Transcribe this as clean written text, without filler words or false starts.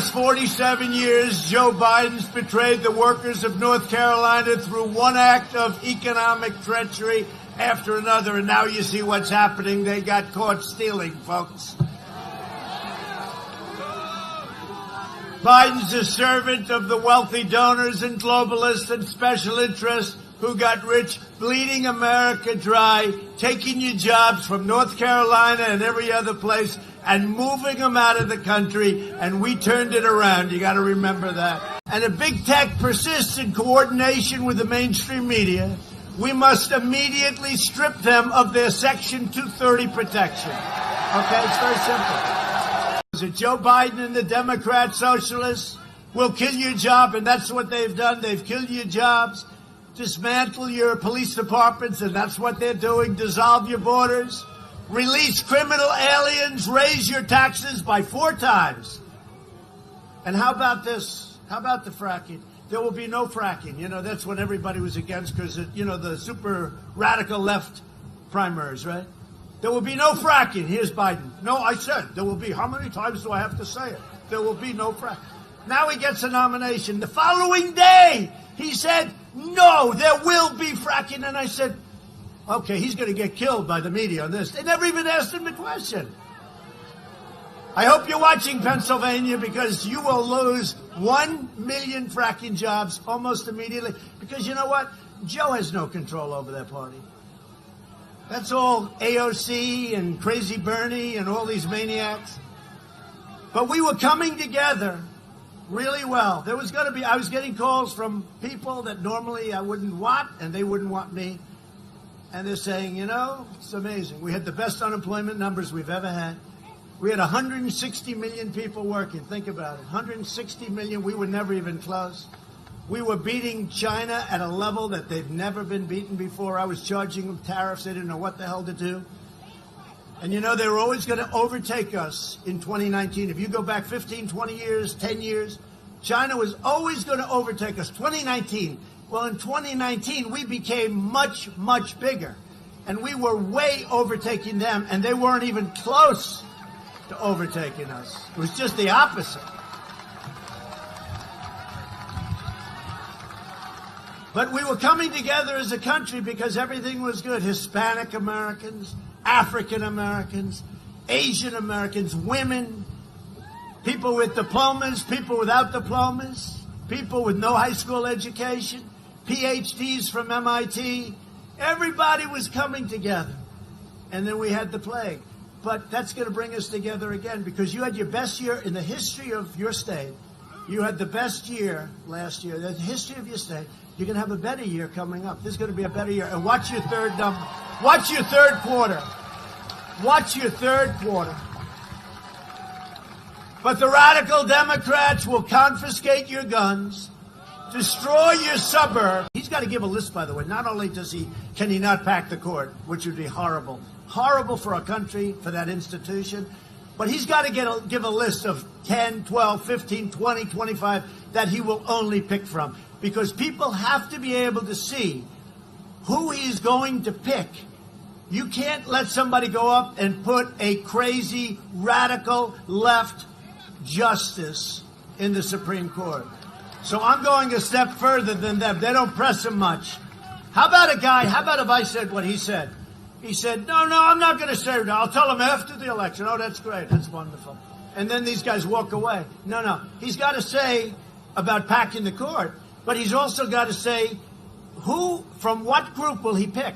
last 47 years, Joe Biden's betrayed the workers of North Carolina through one act of economic treachery after another. And now you see what's happening. They got caught stealing, folks. Biden's a servant of the wealthy donors and globalists and special interests who got rich, bleeding America dry, taking your jobs from North Carolina and every other place and moving them out of the country, and we turned it around. You got to remember that. And if big tech persists in coordination with the mainstream media, we must immediately strip them of their Section 230 protection. Okay, it's very simple. Is it Joe Biden and the Democrat socialists will kill your job, and that's what they've done. They've killed your jobs, dismantle your police departments, and that's what they're doing, dissolve your borders, release criminal aliens, raise your taxes by 4 times. And how about this? How about the fracking? There will be no fracking. You know, that's what everybody was against because, you know, the super radical left primaries, right? There will be no fracking. Here's Biden. No, I said there will be. How many times do I have to say it? There will be no fracking. Now he gets a nomination. The following day, he said, no, there will be fracking. And I said, okay, he's going to get killed by the media on this. They never even asked him the question. I hope you're watching Pennsylvania because you will lose 1 million fracking jobs almost immediately. Because you know what? Joe has no control over that party. That's all AOC and Crazy Bernie and all these maniacs. But we were coming together really well. There was going to be, I was getting calls from people that normally I wouldn't want, and they wouldn't want me. And they're saying, you know, it's amazing. We had the best unemployment numbers we've ever had. We had 160 million people working. Think about it. 160 million. We were never even close. We were beating China at a level that they've never been beaten before. I was charging them tariffs. They didn't know what the hell to do. And, you know, they were always going to overtake us in 2019. If you go back 15, 20 years, 10 years, China was always going to overtake us. 2019. Well, in 2019, we became much, much bigger. And we were way overtaking them, and they weren't even close to overtaking us. It was just the opposite. But we were coming together as a country because everything was good. Hispanic Americans, African Americans, Asian Americans, women, people with diplomas, people without diplomas, people with no high school education, PhDs from MIT. Everybody was coming together. And then we had the plague. But that's going to bring us together again because you had your best year in the history of your state. You had the best year last year. The history of your state. You're going to have a better year coming up. This is going to be a better year. And watch your third number. Watch your third quarter. Watch your third quarter. But the radical Democrats will confiscate your guns, destroy your suburb. He's got to give a list, by the way. Not only can he not pack the court, which would be horrible. Horrible for our country, for that institution. But he's got to give a list of 10, 12, 15, 20, 25 that he will only pick from. Because people have to be able to see who he's going to pick. You can't let somebody go up and put a crazy, radical left justice in the Supreme Court. So I'm going a step further than them. They don't press him much. How about if I said what he said? He said, no, I'm not going to say it. I'll tell him after the election. Oh, that's great. That's wonderful. And then these guys walk away. No. He's got to say about packing the court, but he's also got to say from what group will he pick?